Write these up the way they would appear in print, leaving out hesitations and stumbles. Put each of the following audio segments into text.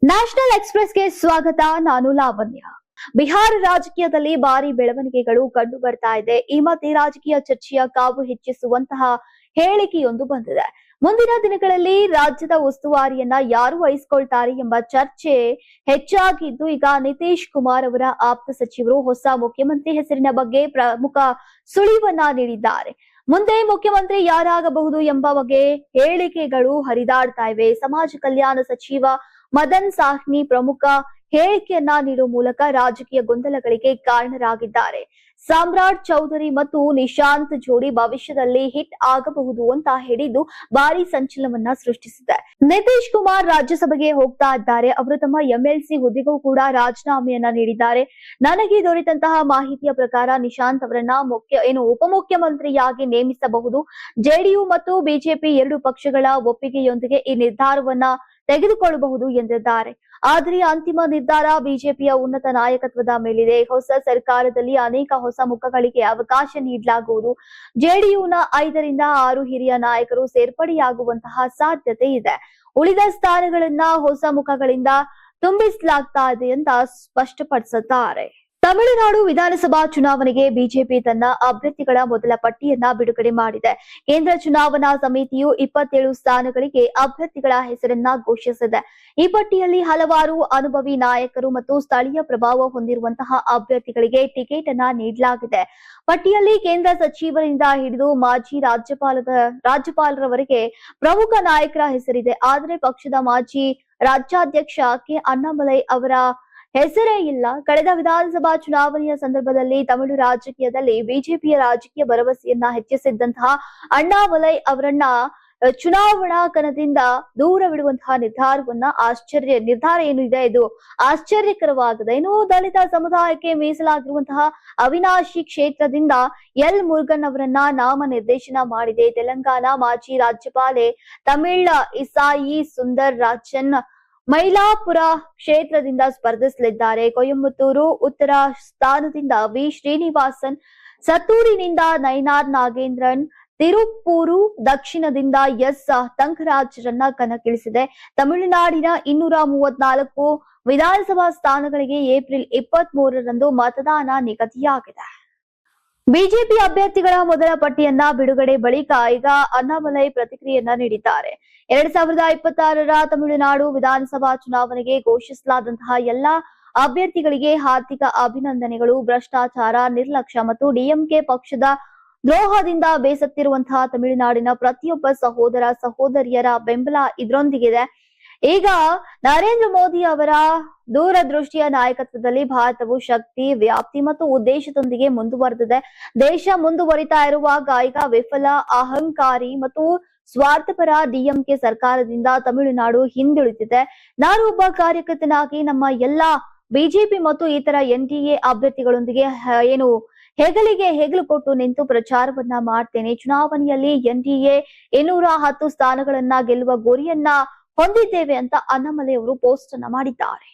National ಎಕ್ಸ್‌ಪ್ರೆಸ್‌ಗೆ ಸ್ವಾಗತ. ನಾನು ಲಾವಣ್ಯ. ಬಿಹಾರ ರಾಜಕೀಯದಲ್ಲಿ ಭಾರಿ ಬೆಳವಣಿಗೆಗಳು ಕಂಡು ಬರ್ತಾ ಇದೆ. ಈ ಮಧ್ಯೆ ರಾಜಕೀಯ ಚರ್ಚೆಯ ಕಾವು ಹೆಚ್ಚಿಸುವಂತಹ ಹೇಳಿಕೆಯೊಂದು ಬಂದಿದೆ. ಮುಂದಿನ ದಿನಗಳಲ್ಲಿ ರಾಜ್ಯದ ಉಸ್ತುವಾರಿಯನ್ನ ಯಾರು ವಹಿಸಿಕೊಳ್ತಾರೆ ಎಂಬ ಚರ್ಚೆ ಹೆಚ್ಚಾಗಿದ್ದು, ಈಗ ನಿತೀಶ್ ಕುಮಾರ್ ಅವರ ಆಪ್ತ ಸಚಿವರು ಹೊಸ ಮುಖ್ಯಮಂತ್ರಿ ಹೆಸರಿನ ಬಗ್ಗೆ ಪ್ರಮುಖ ಸುಳಿವನ್ನ ನೀಡಿದ್ದಾರೆ. ಮುಂದೆ ಮುಖ್ಯಮಂತ್ರಿ ಯಾರಾಗಬಹುದು ಎಂಬ ಬಗ್ಗೆ ಹೇಳಿಕೆಗಳು ಹರಿದಾಡ್ತಾ ಇವೆ. ಸಮಾಜ ಕಲ್ಯಾಣ ಸಚಿವ ಮದನ್ ಸಾಹ್ನಿ ಪ್ರಮುಖ ಹೇಳಿಕೆಯನ್ನ ನೀಡುವ ಮೂಲಕ ರಾಜಕೀಯ ಗೊಂದಲಗಳಿಗೆ ಕಾರಣರಾಗಿದ್ದಾರೆ. ಸಾಮ್ರಾಟ್ ಚೌಧರಿ ಮತ್ತು ನಿಶಾಂತ್ ಜೋಡಿ ಭವಿಷ್ಯದಲ್ಲಿ ಹಿಟ್ ಆಗಬಹುದು ಅಂತ ಹೇಳಿದ್ದು ಭಾರಿ ಸಂಚಲನವನ್ನ ಸೃಷ್ಟಿಸಿದೆ. ನಿತೀಶ್ ಕುಮಾರ್ ರಾಜ್ಯಸಭೆಗೆ ಹೋಗ್ತಾ ಇದ್ದಾರೆ. ಅವರು ತಮ್ಮ ಎಂಎಲ್ಸಿ ಹುದ್ದೆಗೂ ಕೂಡ ರಾಜೀನಾಮೆಯನ್ನ ನೀಡಿದ್ದಾರೆ. ನನಗೆ ದೊರೆತಂತಹ ಮಾಹಿತಿಯ ಪ್ರಕಾರ ನಿಶಾಂತ್ ಅವರನ್ನ ಉಪಮುಖ್ಯಮಂತ್ರಿಯಾಗಿ ನೇಮಿಸಬಹುದು. ಜೆಡಿಯು ಮತ್ತು ಬಿಜೆಪಿ ಎರಡು ಪಕ್ಷಗಳ ಒಪ್ಪಿಗೆಯೊಂದಿಗೆ ಈ ನಿರ್ಧಾರವನ್ನ ತೆಗೆದುಕೊಳ್ಳಬಹುದು ಎಂದಿದ್ದಾರೆ. ಆದರೆ ಅಂತಿಮ ನಿರ್ಧಾರ ಬಿಜೆಪಿಯ ಉನ್ನತ ನಾಯಕತ್ವದ ಮೇಲಿದೆ. ಹೊಸ ಸರ್ಕಾರದಲ್ಲಿ ಅನೇಕ ಹೊಸ ಮುಖಗಳಿಗೆ ಅವಕಾಶ ನೀಡಲಾಗುವುದು. ಜೆಡಿಯುನ 5 ರಿಂದ 6 ಹಿರಿಯ ನಾಯಕರು ಸೇರ್ಪಡೆಯಾಗುವಂತಹ ಸಾಧ್ಯತೆ ಇದೆ. ಉಳಿದ ಸ್ಥಾನಗಳನ್ನ ಹೊಸ ಮುಖಗಳಿಂದ ತುಂಬಿಸಲಾಗ್ತಾ ಇದೆ ಅಂತ ಸ್ಪಷ್ಟಪಡಿಸುತ್ತಾರೆ. ತಮಿಳುನಾಡು ವಿಧಾನಸಭಾ ಚುನಾವಣೆಗೆ ಬಿಜೆಪಿ ತನ್ನ ಅಭ್ಯರ್ಥಿಗಳ ಮೊದಲ ಪಟ್ಟಿಯನ್ನ ಬಿಡುಗಡೆ ಮಾಡಿದೆ. ಕೇಂದ್ರ ಚುನಾವಣಾ ಸಮಿತಿಯು 27 ಸ್ಥಾನಗಳಿಗೆ ಅಭ್ಯರ್ಥಿಗಳ ಹೆಸರನ್ನ ಘೋಷಿಸಿದೆ. ಈ ಪಟ್ಟಿಯಲ್ಲಿ ಹಲವಾರು ಅನುಭವಿ ನಾಯಕರು ಮತ್ತು ಸ್ಥಳೀಯ ಪ್ರಭಾವ ಹೊಂದಿರುವಂತಹ ಅಭ್ಯರ್ಥಿಗಳಿಗೆ ಟಿಕೆಟ್ ಅನ್ನ ನೀಡಲಾಗಿದೆ. ಪಟ್ಟಿಯಲ್ಲಿ ಕೇಂದ್ರ ಸಚಿವರಿಂದ ಹಿಡಿದು ಮಾಜಿ ರಾಜ್ಯಪಾಲರವರೆಗೆ ಪ್ರಮುಖ ನಾಯಕರ ಹೆಸರಿದೆ. ಆದರೆ ಪಕ್ಷದ ಮಾಜಿ ರಾಜ್ಯಾಧ್ಯಕ್ಷ ಕೆ ಅಣ್ಣಾಮಲೈ ಅವರ ಹೆಸರೇ ಇಲ್ಲ. ಕಳೆದ ವಿಧಾನಸಭಾ ಚುನಾವಣೆಯ ಸಂದರ್ಭದಲ್ಲಿ ತಮಿಳು ರಾಜಕೀಯದಲ್ಲಿ ಬಿಜೆಪಿಯ ರಾಜಕೀಯ ಭರವಸೆಯನ್ನ ಹೆಚ್ಚಿಸಿದ್ದಂತಹ ಅಣ್ಣಾಮಲೈ ಅವರನ್ನ ಚುನಾವಣಾ ಕಣದಿಂದ ದೂರವಿಡುವಂತಹ ನಿರ್ಧಾರ ಏನಿದೆ ಇದು ಆಶ್ಚರ್ಯಕರವಾಗಿದೆ. ಇನ್ನು ದಲಿತ ಸಮುದಾಯಕ್ಕೆ ಮೀಸಲಾಗಿರುವಂತಹ ಅವಿನಾಶಿ ಕ್ಷೇತ್ರದಿಂದ ಎಲ್ ಮುರುಗನ್ ಅವರನ್ನ ನಾಮನಿರ್ದೇಶನ ಮಾಡಿದೆ. ತೆಲಂಗಾಣ ಮಾಜಿ ರಾಜ್ಯಪಾಲೆ ತಮಿಳ್ ಇಸಾಯಿ ಸುಂದರ್ ರಾಜನ್ ಮೈಲಾಪುರ ಕ್ಷೇತ್ರದಿಂದ ಸ್ಪರ್ಧಿಸಲಿದ್ದಾರೆ. ಕೊಯಮತ್ತೂರು ಉತ್ತರ ಸ್ಥಾನದಿಂದ ವಿ ಶ್ರೀನಿವಾಸನ್, ಸತ್ತೂರಿನಿಂದ ನೈನಾರ್ ನಾಗೇಂದ್ರನ್, ತಿರುಪ್ಪೂರು ದಕ್ಷಿಣದಿಂದ ಎಸ್ ತಂಕರಾಜ್ರನ್ನ ಕಣಕ್ಕಿಳಿಸಿದೆ. ತಮಿಳುನಾಡಿನ 234 ವಿಧಾನಸಭಾ ಸ್ಥಾನಗಳಿಗೆ ಏಪ್ರಿಲ್ 23ರಂದು ಮತದಾನ ನಿಗದಿಯಾಗಿದೆ. ಬಿಜೆಪಿ ಅಭ್ಯರ್ಥಿಗಳ ಮೊದಲ ಪಟ್ಟಿಯನ್ನ ಬಿಡುಗಡೆ ಬಳಿಕ ಈಗ ಅಣ್ಣಾಮಲೈ ಪ್ರತಿಕ್ರಿಯೆಯನ್ನ ನೀಡಿದ್ದಾರೆ. 2026ರ ತಮಿಳುನಾಡು ವಿಧಾನಸಭಾ ಚುನಾವಣೆಗೆ ಘೋಷಿಸಲಾದಂತಹ ಎಲ್ಲಾ ಅಭ್ಯರ್ಥಿಗಳಿಗೆ ಹಾರ್ದಿಕ ಅಭಿನಂದನೆಗಳು. ಭ್ರಷ್ಟಾಚಾರ, ನಿರ್ಲಕ್ಷ್ಯ ಮತ್ತು ಡಿಎಂಕೆ ಪಕ್ಷದ ದ್ರೋಹದಿಂದ ಬೇಸತ್ತಿರುವಂತಹ ತಮಿಳುನಾಡಿನ ಪ್ರತಿಯೊಬ್ಬ ಸಹೋದರ ಸಹೋದರಿಯರ ಬೆಂಬಲ ಇದರೊಂದಿಗಿದೆ. ಈಗ ನರೇಂದ್ರ ಮೋದಿ ಅವರ ದೂರದೃಷ್ಟಿಯ ನಾಯಕತ್ವದಲ್ಲಿ ಭಾರತವು ಶಕ್ತಿ, ವ್ಯಾಪ್ತಿ ಮತ್ತು ಉದ್ದೇಶದೊಂದಿಗೆ ಮುಂದುವರೆದಿದೆ. ದೇಶ ಮುಂದುವರಿತಾ ಇರುವಾಗ ಈಗ ವಿಫಲ, ಅಹಂಕಾರಿ ಮತ್ತು ಸ್ವಾರ್ಥಪರ ಡಿಎಂಕೆ ಸರ್ಕಾರದಿಂದ ತಮಿಳುನಾಡು ಹಿಂದುಳಿದಿದೆ. ನಾನು ಒಬ್ಬ ಕಾರ್ಯಕರ್ತನಾಗಿ ನಮ್ಮ ಎಲ್ಲಾ ಬಿಜೆಪಿ ಮತ್ತು ಇತರ ಎನ್ಡಿಎ ಅಭ್ಯರ್ಥಿಗಳೊಂದಿಗೆ ಹೆಗಲು ಕೊಟ್ಟು ನಿಂತು ಪ್ರಚಾರವನ್ನ ಮಾಡ್ತೇನೆ. ಚುನಾವಣೆಯಲ್ಲಿ ಎನ್ಡಿಎ 210 ಸ್ಥಾನಗಳನ್ನ ಗೆಲ್ಲುವ ಗುರಿಯನ್ನ ಹೊಂದಿದ್ದೇವೆ ಅಂತ ಅಣ್ಣಾಮಲೈ ಅವರು ಪೋಸ್ಟ್ ಅನ್ನ ಮಾಡಿದ್ದಾರೆ.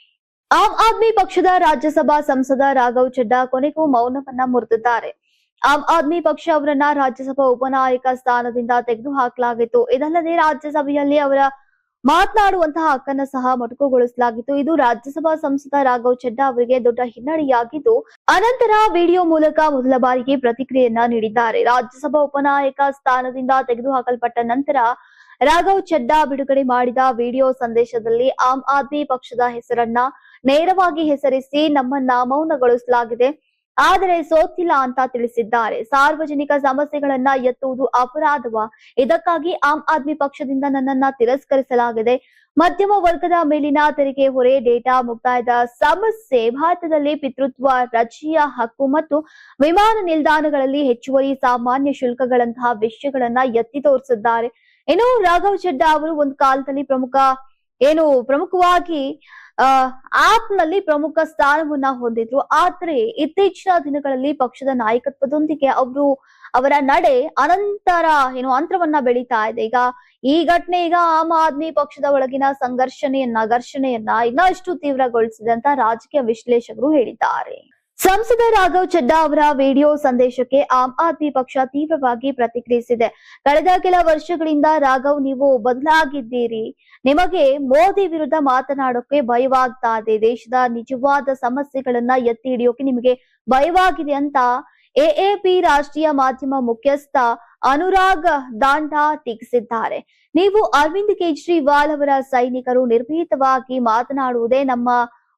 ಆಮ್ ಆದ್ಮಿ ಪಕ್ಷದ ರಾಜ್ಯಸಭಾ ಸಂಸದ ರಾಘವ್ ಚಡ್ಡಾ ಕೊನೆಗೂ ಮೌನವನ್ನ ಮುರಿದಿದ್ದಾರೆ. ಆಮ್ ಆದ್ಮಿ ಪಕ್ಷ ಅವರನ್ನ ರಾಜ್ಯಸಭಾ ಉಪನಾಯಕ ಸ್ಥಾನದಿಂದ ತೆಗೆದುಹಾಕಲಾಗಿತ್ತು. ಇದಲ್ಲದೆ ರಾಜ್ಯಸಭೆಯಲ್ಲಿ ಅವರ ಮಾತನಾಡುವಂತಹ ಹಕ್ಕನ್ನು ಸಹ ಮೊಟಕುಗೊಳಿಸಲಾಗಿತ್ತು. ಇದು ರಾಜ್ಯಸಭಾ ಸಂಸದ ರಾಘವ್ ಚಡ್ಡಾ ಅವರಿಗೆ ದೊಡ್ಡ ಹಿನ್ನಡೆಯಾಗಿದ್ದು, ಅನಂತರ ವಿಡಿಯೋ ಮೂಲಕ ಮೊದಲ ಬಾರಿಗೆ ಪ್ರತಿಕ್ರಿಯೆಯನ್ನ ನೀಡಿದ್ದಾರೆ. ರಾಜ್ಯಸಭಾ ಉಪನಾಯಕ ಸ್ಥಾನದಿಂದ ತೆಗೆದುಹಾಕಲ್ಪಟ್ಟ ನಂತರ ರಾಘವ್ ಚಡ್ಡಾ ಬಿಡುಗಡೆ ಮಾಡಿದ ವಿಡಿಯೋ ಸಂದೇಶದಲ್ಲಿ ಆಮ್ ಆದ್ಮಿ ಪಕ್ಷದ ಹೆಸರನ್ನ ನೇರವಾಗಿ ಹೆಸರಿಸಿ ನಮ್ಮನ್ನ ಮೌನಗೊಳಿಸಲಾಗಿದೆ, ಆದರೆ ಸೋತಿಲ್ಲ ಅಂತ ತಿಳಿಸಿದ್ದಾರೆ. ಸಾರ್ವಜನಿಕ ಸಮಸ್ಯೆಗಳನ್ನ ಎತ್ತುವುದು ಅಪರಾಧವ? ಇದಕ್ಕಾಗಿ ಆಮ್ ಆದ್ಮಿ ಪಕ್ಷದಿಂದ ನನ್ನನ್ನ ತಿರಸ್ಕರಿಸಲಾಗಿದೆ. ಮಧ್ಯಮ ವರ್ಗದ ಮೇಲಿನ ತೆರಿಗೆ ಹೊರೆ, ಡೇಟಾ ಮುಕ್ತಾಯದ ಸಮಸ್ಯೆ, ಭಾರತದಲ್ಲಿ ಪಿತೃತ್ವ, ರಜೆಯ ಹಕ್ಕು ಮತ್ತು ವಿಮಾನ ನಿಲ್ದಾಣಗಳಲ್ಲಿ ಹೆಚ್ಚುವರಿ ಸಾಮಾನ್ಯ ಶುಲ್ಕಗಳಂತಹ ವಿಷಯಗಳನ್ನ ಎತ್ತಿ ತೋರಿಸಿದ್ದಾರೆ. ಇನ್ನು ರಾಘವ್ ಚಡ್ಡಾ ಅವರು ಒಂದು ಕಾಲದಲ್ಲಿ ಪ್ರಮುಖವಾಗಿ ಆಪ್ ನಲ್ಲಿ ಪ್ರಮುಖ ಸ್ಥಾನವನ್ನ ಹೊಂದಿದ್ರು. ಆದ್ರೆ ಇತ್ತೀಚಿನ ದಿನಗಳಲ್ಲಿ ಪಕ್ಷದ ನಾಯಕತ್ವದೊಂದಿಗೆ ಅವರ ನಡೆ ಅಂತರವನ್ನ ಬೆಳೀತಾ ಇದೆ. ಈ ಘಟನೆ ಆಮ್ ಆದ್ಮಿ ಪಕ್ಷದ ಒಳಗಿನ ಘರ್ಷಣೆಯನ್ನ ಇನ್ನಷ್ಟು ತೀವ್ರಗೊಳಿಸಿದೆ ಅಂತ ರಾಜಕೀಯ ವಿಶ್ಲೇಷಕರು ಹೇಳಿದ್ದಾರೆ. ಸಂಸದ ರಾಘವ್ ಚಡ್ಡಾ ಅವರ ವಿಡಿಯೋ ಸಂದೇಶಕ್ಕೆ ಆಮ್ ಆದ್ಮಿ ಪಕ್ಷ ತೀವ್ರವಾಗಿ ಪ್ರತಿಕ್ರಿಯಿಸಿದೆ. ಕಳೆದ ಕೆಲ ವರ್ಷಗಳಿಂದ ರಾಘವ್ ನೀವು ಬದಲಾಗಿದ್ದೀರಿ, ನಿಮಗೆ ಮೋದಿ ವಿರುದ್ಧ ಮಾತನಾಡೋಕೆ ಭಯವಾಗ್ತಾ ಇದೆ, ದೇಶದ ನಿಜವಾದ ಸಮಸ್ಯೆಗಳನ್ನ ಎತ್ತಿ ಹಿಡಿಯೋಕೆ ನಿಮಗೆ ಭಯವಾಗಿದೆ ಅಂತ ಎಎಪಿ ರಾಷ್ಟ್ರೀಯ ಮಾಧ್ಯಮ ಮುಖ್ಯಸ್ಥ ಅನುರಾಗ್ ದಾಂಡಾ ಟೀಕಿಸಿದ್ದಾರೆ. ನೀವು ಅರವಿಂದ್ ಕೇಜ್ರಿವಾಲ್ ಅವರ ಸೈನಿಕರು ನಿರ್ಭೀತವಾಗಿ ಮಾತನಾಡುವುದೇ ನಮ್ಮ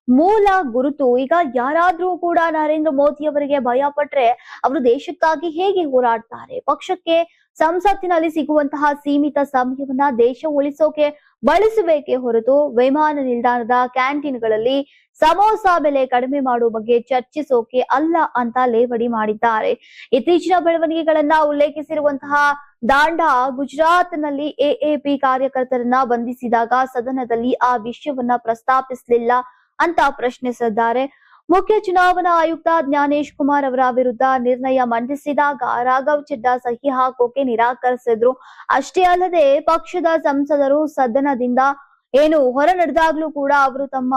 ಮೂಲ ಗುರುತು. ಈಗ ಯಾರಾದ್ರೂ ಕೂಡ ನರೇಂದ್ರ ಮೋದಿ ಅವರಿಗೆ ಭಯ ಪಟ್ರೆ ಅವರು ದೇಶಕ್ಕಾಗಿ ಹೇಗೆ ಹೋರಾಡ್ತಾರೆ? ಪಕ್ಷಕ್ಕೆ ಸಂಸತ್ತಿನಲ್ಲಿ ಸಿಗುವಂತಹ ಸೀಮಿತ ಸಮಯವನ್ನ ದೇಶ ಉಳಿಸೋಕೆ ಬಳಸಬೇಕೇ ಹೊರತು ವಿಮಾನ ನಿಲ್ದಾಣದ ಕ್ಯಾಂಟೀನ್ಗಳಲ್ಲಿ ಸಮೋಸಾ ಬೆಲೆ ಕಡಿಮೆ ಮಾಡುವ ಬಗ್ಗೆ ಚರ್ಚಿಸೋಕೆ ಅಲ್ಲ ಅಂತ ಲೇವಡಿ ಮಾಡಿದ್ದಾರೆ. ಇತ್ತೀಚಿನ ಬೆಳವಣಿಗೆಗಳನ್ನ ಉಲ್ಲೇಖಿಸಿರುವಂತಹ ದಾಂಡಾ ಗುಜರಾತ್ನಲ್ಲಿ ಎಎಪಿ ಕಾರ್ಯಕರ್ತರನ್ನ ಬಂಧಿಸಿದಾಗ ಸದನದಲ್ಲಿ ಆ ವಿಷಯವನ್ನ ಪ್ರಸ್ತಾಪಿಸಲಿಲ್ಲ ಅಂತ ಪ್ರಶ್ನಿಸಿದ್ದಾರೆ. ಮುಖ್ಯ ಚುನಾವಣಾ ಆಯುಕ್ತ ಜ್ಞಾನೇಶ್ ಕುಮಾರ್ ಅವರ ವಿರುದ್ಧ ನಿರ್ಣಯ ಮಂಡಿಸಿದಾಗ ರಾಘವ್ ಚಡ್ಡಾ ಸಹಿ ಹಾಕೋಕೆ ನಿರಾಕರಿಸಿದ್ರು. ಅಷ್ಟೇ ಅಲ್ಲದೆ ಪಕ್ಷದ ಸಂಸದರು ಸದನದಿಂದ ಹೊರ ನಡೆದಾಗ್ಲೂ ಕೂಡ ಅವರು ತಮ್ಮ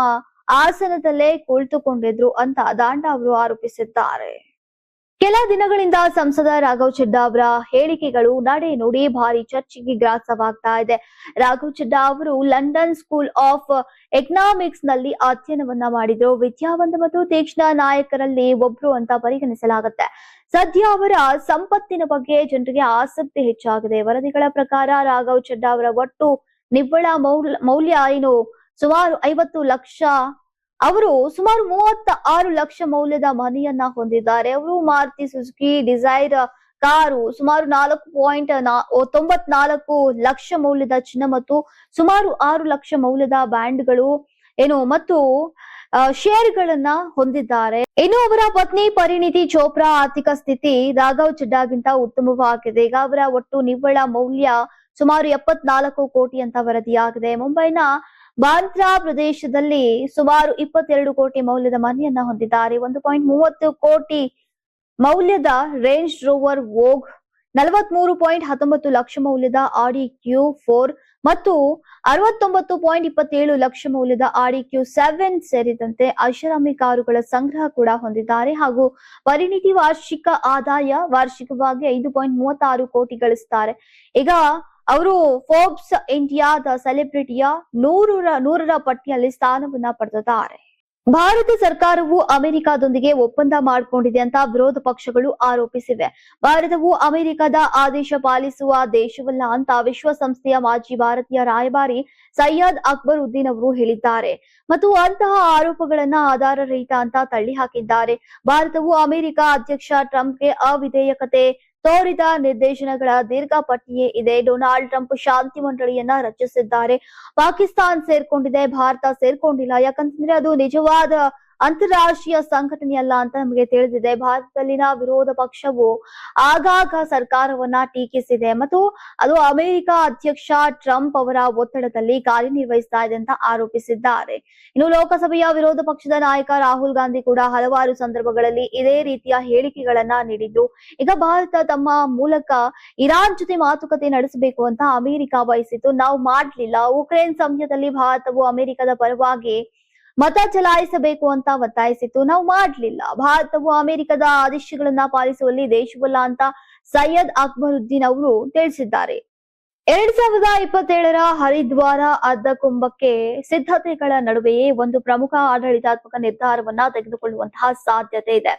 ಆಸನದಲ್ಲೇ ಕುಳಿತುಕೊಂಡಿದ್ರು ಅಂತ ದಾಂಡಾ ಅವರು ಆರೋಪಿಸಿದ್ದಾರೆ. ಕೆಲ ದಿನಗಳಿಂದ ಸಂಸದ ರಾಘವ್ ಚಡ್ಡಾ ಅವರ ಹೇಳಿಕೆಗಳು ನಡೆ ನುಡಿ ಭಾರಿ ಚರ್ಚೆಗೆ ಗ್ರಾಸವಾಗ್ತಾ ಇದೆ. ರಾಘವ್ ಚಡ್ಡಾ ಅವರು ಲಂಡನ್ ಸ್ಕೂಲ್ ಆಫ್ ಎಕನಾಮಿಕ್ಸ್ ನಲ್ಲಿ ಅಧ್ಯಯನವನ್ನ ಮಾಡಿದ್ರು. ವಿದ್ಯಾವಂತ ಮತ್ತು ತೀಕ್ಷ್ಣ ನಾಯಕರಲ್ಲಿ ಒಬ್ರು ಅಂತ ಪರಿಗಣಿಸಲಾಗುತ್ತೆ. ಸದ್ಯ ಅವರ ಸಂಪತ್ತಿನ ಬಗ್ಗೆ ಜನರಿಗೆ ಆಸಕ್ತಿ ಹೆಚ್ಚಾಗಿದೆ. ವರದಿಗಳ ಪ್ರಕಾರ ರಾಘವ್ ಚಡ್ಡಾ ಅವರ ಒಟ್ಟು ನಿವ್ವಳ ಮೌಲ್ಯ ಸುಮಾರು 50 ಲಕ್ಷ. ಅವರು ಸುಮಾರು 36 ಲಕ್ಷ ಮೌಲ್ಯದ ಮನೆಯನ್ನ ಹೊಂದಿದ್ದಾರೆ. ಅವರು ಮಾರುತಿ ಸುಜುಕಿ ಡಿಸೈರ್ ಕಾರು, ಸುಮಾರು 4.94 ಲಕ್ಷ ಮೌಲ್ಯದ ಚಿನ್ನ ಮತ್ತು ಸುಮಾರು 6 ಲಕ್ಷ ಮೌಲ್ಯದ ಬ್ಯಾಂಡ್ಗಳು ಮತ್ತು ಶೇರ್ಗಳನ್ನ ಹೊಂದಿದ್ದಾರೆ. ಇನ್ನು ಅವರ ಪತ್ನಿ ಪರಿಣಿತಿ ಚೋಪ್ರಾ ಆರ್ಥಿಕ ಸ್ಥಿತಿ ರಾಘವ್ ಚಡ್ಡಾಗಿಂತ ಉತ್ತಮವಾಗಿದೆ. ಈಗ ಅವರ ಒಟ್ಟು ನಿವ್ವಳ ಮೌಲ್ಯ ಸುಮಾರು 74 ಕೋಟಿ ಅಂತ ವರದಿಯಾಗಿದೆ. ಮುಂಬೈನ ಬಾಂದ್ರಾ ಪ್ರದೇಶದಲ್ಲಿ ಸುಮಾರು 22 ಕೋಟಿ ಮೌಲ್ಯದ ಮನೆಯನ್ನ ಹೊಂದಿದ್ದಾರೆ. 1.30 ಕೋಟಿ ಮೌಲ್ಯದ ರೇಂಜ್ ರೋವರ್ ವೋಗ್, 43.19 ಲಕ್ಷ ಮೌಲ್ಯದ ಆಡಿ Q4 ಮತ್ತು 69.27 ಲಕ್ಷ ಮೌಲ್ಯದ ಆಡಿ Q7 ಸೇರಿದಂತೆ ಐಷಾರಾಮಿ ಕಾರುಗಳ ಸಂಗ್ರಹ ಕೂಡ ಹೊಂದಿದ್ದಾರೆ. ಹಾಗೂ ಪರಿಣಿತಿ ವಾರ್ಷಿಕ ಆದಾಯ ವಾರ್ಷಿಕವಾಗಿ 5.36 ಕೋಟಿ ಗಳಿಸುತ್ತಾರೆ. ಈಗ ಅವರು ಫೋರ್ಬ್ಸ್ ಇಂಡಿಯಾದ ಸೆಲೆಬ್ರಿಟಿಯ 100ರ ಪಟ್ಟಿಯಲ್ಲಿ ಸ್ಥಾನವನ್ನ ಪಡೆದಿದ್ದಾರೆ. ಭಾರತ ಸರ್ಕಾರವು ಅಮೆರಿಕದೊಂದಿಗೆ ಒಪ್ಪಂದ ಮಾಡಿಕೊಂಡಿದೆ ಅಂತ ವಿರೋಧ ಪಕ್ಷಗಳು ಆರೋಪಿಸಿವೆ. ಭಾರತವು ಅಮೆರಿಕದ ಆದೇಶ ಪಾಲಿಸುವ ದೇಶವಲ್ಲ ಅಂತ ವಿಶ್ವಸಂಸ್ಥೆಯ ಮಾಜಿ ಭಾರತೀಯ ರಾಯಭಾರಿ ಸೈಯದ್ ಅಕ್ಬರುದ್ದೀನ್ ಅವರು ಹೇಳಿದ್ದಾರೆ ಮತ್ತು ಅಂತಹ ಆರೋಪಗಳನ್ನ ಆಧಾರರಹಿತ ಅಂತ ತಳ್ಳಿ ಹಾಕಿದ್ದಾರೆ. ಭಾರತವು ಅಮೆರಿಕ ಅಧ್ಯಕ್ಷ ಟ್ರಂಪ್ಗೆ ಅವಿಧೇಯಕತೆ ತೋರಿದ ನಿರ್ದೇಶನಗಳ ದೀರ್ಘ ಪಟ್ಟಿಯೇ ಇದೆ. ಡೊನಾಲ್ಡ್ ಟ್ರಂಪ್ ಶಾಂತಿ ಮಂಡಳಿಯನ್ನ ರಚಿಸಿದ್ದಾರೆ. ಪಾಕಿಸ್ತಾನ್ ಸೇರ್ಕೊಂಡಿದೆ, ಭಾರತ ಸೇರ್ಕೊಂಡಿಲ್ಲ. ಯಾಕಂತಂದ್ರೆ ಅದು ನಿಜವಾದ ಅಂತಾರಾಷ್ಟ್ರೀಯ ಸಂಘಟನೆಯಲ್ಲ ಅಂತ ನಮಗೆ ತಿಳಿದಿದೆ. ಭಾರತದಲ್ಲಿನ ವಿರೋಧ ಪಕ್ಷವು ಆಗಾಗ ಸರ್ಕಾರವನ್ನ ಟೀಕಿಸಿದೆ ಮತ್ತು ಅದು ಅಮೆರಿಕ ಅಧ್ಯಕ್ಷ ಟ್ರಂಪ್ ಅವರ ಒತ್ತಡದಲ್ಲಿ ಕಾರ್ಯನಿರ್ವಹಿಸ್ತಾ ಇದೆ ಅಂತ ಆರೋಪಿಸಿದ್ದಾರೆ. ಇನ್ನು ಲೋಕಸಭೆಯ ವಿರೋಧ ಪಕ್ಷದ ನಾಯಕ ರಾಹುಲ್ ಗಾಂಧಿ ಕೂಡ ಹಲವಾರು ಸಂದರ್ಭಗಳಲ್ಲಿ ಇದೇ ರೀತಿಯ ಹೇಳಿಕೆಗಳನ್ನ ನೀಡಿದ್ರು. ಈಗ ಭಾರತ ತಮ್ಮ ಮೂಲಕ ಇರಾನ್ ಜೊತೆ ಮಾತುಕತೆ ನಡೆಸಬೇಕು ಅಂತ ಅಮೆರಿಕ ಬಯಸಿತ್ತು, ನಾವು ಮಾಡ್ಲಿಲ್ಲ. ಉಕ್ರೇನ್ ಸಮಯದಲ್ಲಿ ಭಾರತವು ಅಮೆರಿಕದ ಪರವಾಗಿ ಮತ ಚಲಾಯಿಸಬೇಕು ಅಂತ ಒತ್ತಾಯಿಸಿತ್ತು, ನಾವು ಮಾಡ್ಲಿಲ್ಲ. ಭಾರತವು ಅಮೆರಿಕದ ಆದೇಶಗಳನ್ನ ಪಾಲಿಸುವಲ್ಲಿ ದೇಶವಲ್ಲ ಅಂತ ಸೈಯದ್ ಅಕ್ಬರುದ್ದೀನ್ ಅವರು ತಿಳಿಸಿದ್ದಾರೆ. 2027ರ ಹರಿದ್ವಾರ ಅರ್ಧ ಕುಂಭಕ್ಕೆ ಸಿದ್ಧತೆಗಳ ನಡುವೆಯೇ ಒಂದು ಪ್ರಮುಖ ಆಡಳಿತಾತ್ಮಕ ನಿರ್ಧಾರವನ್ನ ತೆಗೆದುಕೊಳ್ಳುವಂತಹ ಸಾಧ್ಯತೆ ಇದೆ.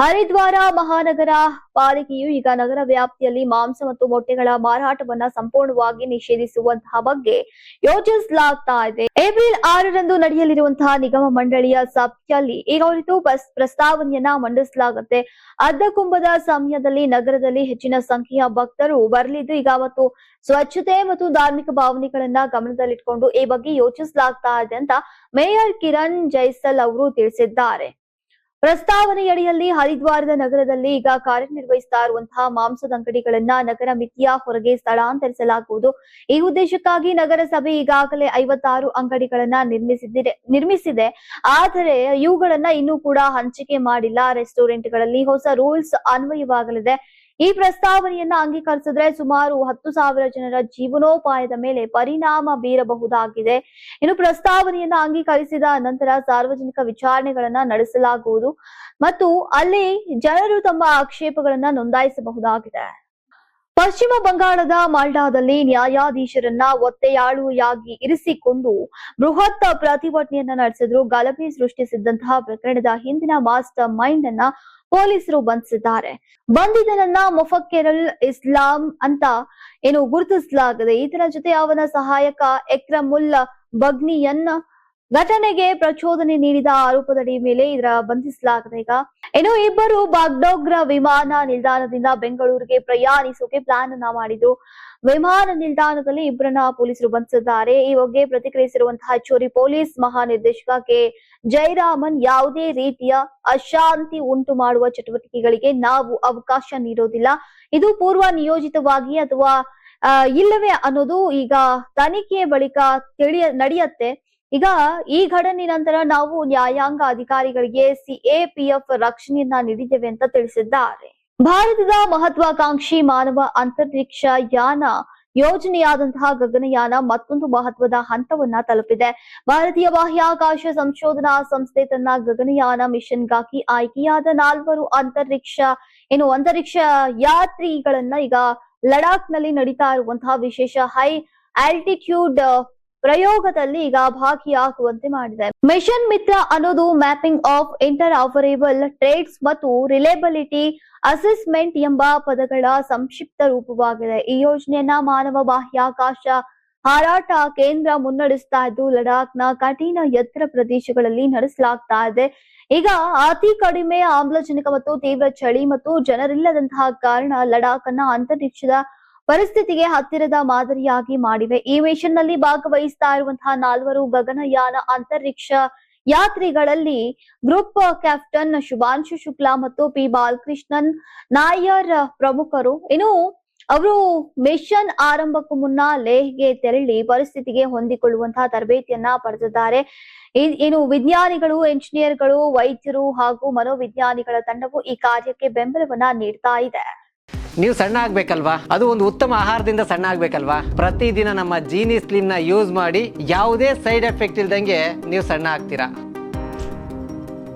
ಹರಿದ್ವಾರ ಮಹಾನಗರ ಪಾಲಿಕೆಯು ಈಗ ನಗರ ವ್ಯಾಪ್ತಿಯಲ್ಲಿ ಮಾಂಸ ಮತ್ತು ಮೊಟ್ಟೆಗಳ ಮಾರಾಟವನ್ನ ಸಂಪೂರ್ಣವಾಗಿ ನಿಷೇಧಿಸುವಂತಹ ಬಗ್ಗೆ ಯೋಚಿಸಲಾಗ್ತಾ ಇದೆ. ಏಪ್ರಿಲ್ 6ರಂದು ನಡೆಯಲಿರುವಂತಹ ನಿಗಮ ಮಂಡಳಿಯ ಸಭೆಯಲ್ಲಿ ಈ ಕುರಿತು ಪ್ರಸ್ತಾವನೆಯನ್ನ ಮಂಡಿಸಲಾಗುತ್ತೆ. ಅರ್ಧ ಕುಂಭದ ಸಮಯದಲ್ಲಿ ನಗರದಲ್ಲಿ ಹೆಚ್ಚಿನ ಸಂಖ್ಯೆಯ ಭಕ್ತರು ಬರಲಿದ್ದು ಈಗ ಮತ್ತು ಸ್ವಚ್ಛತೆ ಮತ್ತು ಧಾರ್ಮಿಕ ಭಾವನೆಗಳನ್ನ ಗಮನದಲ್ಲಿಟ್ಕೊಂಡು ಈ ಬಗ್ಗೆ ಯೋಚಿಸಲಾಗ್ತಾ ಇದೆ ಅಂತ ಮೇಯರ್ ಕಿರಣ್ ಜೈಸಲ್ ಅವರು ತಿಳಿಸಿದ್ದಾರೆ. ಪ್ರಸ್ತಾವನೆಯಡಿಯಲ್ಲಿ ಹರಿದ್ವಾರದ ನಗರದಲ್ಲಿ ಈಗ ಕಾರ್ಯನಿರ್ವಹಿಸ್ತಾ ಇರುವಂತಹ ಮಾಂಸದ ಅಂಗಡಿಗಳನ್ನ ನಗರ ಮಿತಿಯ ಹೊರಗೆ ಸ್ಥಳಾಂತರಿಸಲಾಗುವುದು. ಈ ಉದ್ದೇಶಕ್ಕಾಗಿ ನಗರಸಭೆ ಈಗಾಗಲೇ 56 ಅಂಗಡಿಗಳನ್ನ ನಿರ್ಮಿಸಿದೆ. ಆದರೆ ಇವುಗಳನ್ನ ಇನ್ನೂ ಕೂಡ ಹಂಚಿಕೆ ಮಾಡಿಲ್ಲ. ರೆಸ್ಟೋರೆಂಟ್ಗಳಲ್ಲಿ ಹೊಸ ರೂಲ್ಸ್ ಅನ್ವಯವಾಗಲಿದೆ. ಈ ಪ್ರಸ್ತಾವನೆಯನ್ನ ಅಂಗೀಕರಿಸಿದ್ರೆ ಸುಮಾರು 10,000 ಜನರ ಜೀವನೋಪಾಯದ ಮೇಲೆ ಪರಿಣಾಮ ಬೀರಬಹುದಾಗಿದೆ. ಇನ್ನು ಪ್ರಸ್ತಾವನೆಯನ್ನ ಅಂಗೀಕರಿಸಿದ ನಂತರ ಸಾರ್ವಜನಿಕ ವಿಚಾರಣೆಗಳನ್ನ ನಡೆಸಲಾಗುವುದು ಮತ್ತು ಅಲ್ಲಿ ಜನರು ತಮ್ಮ ಆಕ್ಷೇಪಗಳನ್ನ ನೋಂದಾಯಿಸಬಹುದಾಗಿದೆ. ಪಶ್ಚಿಮ ಬಂಗಾಳದ ಮಾಲ್ಡಾದಲ್ಲಿ ನ್ಯಾಯಾಧೀಶರನ್ನ ಒತ್ತೆಯಾಳುಯಾಗಿ ಇರಿಸಿಕೊಂಡು ಬೃಹತ್ ಪ್ರತಿಭಟನೆಯನ್ನ ನಡೆಸಿದ್ರು. ಗಲಭೆ ಸೃಷ್ಟಿಸಿದ್ದಂತಹ ಪ್ರಕರಣದ ಹಿಂದಿನ ಮಾಸ್ಟರ್ ಮೈಂಡ್ ಅನ್ನ ಪೊಲೀಸರು ಬಂಧಿಸಿದ್ದಾರೆ. ಬಂಧಿತನನ್ನ ಮುಫಕ್ಕಿರುಲ್ ಇಸ್ಲಾಂ ಅಂತ ಗುರುತಿಸಲಾಗಿದೆ. ಈತನ ಜೊತೆ ಅವನ ಸಹಾಯಕ ಎಕ್ರಮುಲ್ ಬಗ್ನಿಯನ್ನ ಘಟನೆಗೆ ಪ್ರಚೋದನೆ ನೀಡಿದ ಆರೋಪದಡಿ ಮೇಲೆ ಇದರ ಬಂಧಿಸಲಾಗಿದೆ. ಈಗ ಇಬ್ಬರು ಬಾಗ್ಡೋಗ್ರ ವಿಮಾನ ನಿಲ್ದಾಣದಿಂದ ಬೆಂಗಳೂರಿಗೆ ಪ್ರಯಾಣಿಸೋಕೆ ಪ್ಲಾನ್ ಅನ್ನ ಮಾಡಿದ್ರು. ವಿಮಾನ ನಿಲ್ದಾಣದಲ್ಲಿ ಇಬ್ಬರನ್ನ ಪೊಲೀಸರು ಬಂಧಿಸಿದ್ದಾರೆ. ಈ ಬಗ್ಗೆ ಪ್ರತಿಕ್ರಿಯಿಸಿರುವಂತಹ ಹೆಚ್ಚುವರಿ ಪೊಲೀಸ್ ಮಹಾನಿರ್ದೇಶಕ ಕೆ ಜಯರಾಮನ್, ಯಾವುದೇ ರೀತಿಯ ಅಶಾಂತಿ ಉಂಟು ಮಾಡುವ ಚಟುವಟಿಕೆಗಳಿಗೆ ನಾವು ಅವಕಾಶ ನೀಡೋದಿಲ್ಲ. ಇದು ಪೂರ್ವ ನಿಯೋಜಿತವಾಗಿ ಅಥವಾ ಇಲ್ಲವೇ ಅನ್ನೋದು ಈಗ ತನಿಖೆ ಬಳಿಕ ನಡೆಯುತ್ತೆ. ಈಗ ಈ ಘಟನೆ ನಂತರ ನಾವು ನ್ಯಾಯಾಂಗ ಅಧಿಕಾರಿಗಳಿಗೆ ಸಿಎಪಿಎಫ್ ರಕ್ಷಣೆಯನ್ನ ನೀಡಿದ್ದೇವೆ ಅಂತ ತಿಳಿಸಿದ್ದಾರೆ. ಭಾರತದ ಮಹತ್ವಾಕಾಂಕ್ಷಿ ಮಾನವ ಅಂತರಿಕ್ಷ ಯಾನ ಯೋಜನೆಯಾದಂತಹ ಗಗನಯಾನ ಮತ್ತೊಂದು ಮಹತ್ವದ ಹಂತವನ್ನ ತಲುಪಿದೆ. ಭಾರತೀಯ ಬಾಹ್ಯಾಕಾಶ ಸಂಶೋಧನಾ ಸಂಸ್ಥೆ ತನ್ನ ಗಗನಯಾನ ಮಿಷನ್ಗಾಗಿ ಆಯ್ಕೆಯಾದ 4 ಅಂತರಿಕ್ಷ ಯಾತ್ರಿಗಳನ್ನ ಈಗ ಲಡಾಖ್ ನಲ್ಲಿ ನಡೀತಾ ಇರುವಂತಹ ವಿಶೇಷ ಹೈ ಆಲ್ಟಿಟ್ಯೂಡ್ ಪ್ರಯೋಗದಲ್ಲಿ ಈಗ ಭಾಗಿಯಾಗುವಂತೆ ಮಾಡಿದೆ. ಮಿಷನ್ ಮಿತ್ರ ಅನ್ನೋದು mapping of inter operable trades ಮತ್ತು ರಿಲೇಬಲಿಟಿ ಅಸೆಸ್ಮೆಂಟ್ ಎಂಬ ಪದಗಳ ಸಂಕ್ಷಿಪ್ತ ರೂಪವಾಗಿದೆ. ಈ ಯೋಜನೆಯನ್ನ ಮಾನವ ಬಾಹ್ಯಾಕಾಶ ಹಾರಾಟ ಕೇಂದ್ರ ಮುನ್ನಡೆಸ್ತಾ ಇದ್ದು ಲಡಾಖ್ನ ಕಠಿಣ ಎತ್ತರ ಪ್ರದೇಶಗಳಲ್ಲಿ ನಡೆಸಲಾಗ್ತಾ ಇದೆ. ಈಗ ಅತಿ ಕಡಿಮೆ ಆಮ್ಲಜನಕ ಮತ್ತು ತೀವ್ರ ಚಳಿ ಮತ್ತು ಜನರಿಲ್ಲದಂತಹ ಕಾರಣ ಲಡಾಖ್ ಅನ್ನ ಅಂತರಿಕ್ಷದ ಪರಿಸ್ಥಿತಿಗೆ ಹತ್ತಿರದ ಮಾದರಿಯಾಗಿ ಮಾಡಿವೆ. ಈ ಮಿಷನ್ ನಲ್ಲಿ ಭಾಗವಹಿಸ್ತಾ ಇರುವಂತಹ 4 ಗಗನಯಾನ ಅಂತರಿಕ್ಷ ಯಾತ್ರಿಗಳಲ್ಲಿ ಗ್ರೂಪ್ ಕ್ಯಾಪ್ಟನ್ ಶುಭಾಂಶು ಶುಕ್ಲಾ ಮತ್ತು ಪಿ ಬಾಲಕೃಷ್ಣನ್ ನಾಯರ್ ಪ್ರಮುಖರು. ಅವರು ಮಿಷನ್ ಆರಂಭಕ್ಕೂ ಮುನ್ನ ಲೇಹ್ಗೆ ತೆರಳಿ ಪರಿಸ್ಥಿತಿಗೆ ಹೊಂದಿಕೊಳ್ಳುವಂತಹ ತರಬೇತಿಯನ್ನ ಪಡೆದಿದ್ದಾರೆ. ವಿಜ್ಞಾನಿಗಳು, ಎಂಜಿನಿಯರ್ಗಳು, ವೈದ್ಯರು ಹಾಗೂ ಮನೋವಿಜ್ಞಾನಿಗಳ ತಂಡವು ಈ ಕಾರ್ಯಕ್ಕೆ ಬೆಂಬಲವನ್ನ ನೀಡ್ತಾ ಇದೆ. ನೀವು ಸಣ್ಣ ಆಗ್ಬೇಕಲ್ವಾ? ಅದು ಒಂದು ಉತ್ತಮ ಆಹಾರದಿಂದ ಸಣ್ಣ ಆಗ್ಬೇಕಲ್ವಾ? ಪ್ರತಿದಿನ ನಮ್ಮ ಜೀನಿ ಸ್ಲಿಮ್ ನ ಯೂಸ್ ಮಾಡಿ ಯಾವುದೇ ಸೈಡ್ ಎಫೆಕ್ಟ್ ಇಲ್ದಂಗೆ ನೀವು ಸಣ್ಣ ಆಗ್ತೀರಾ.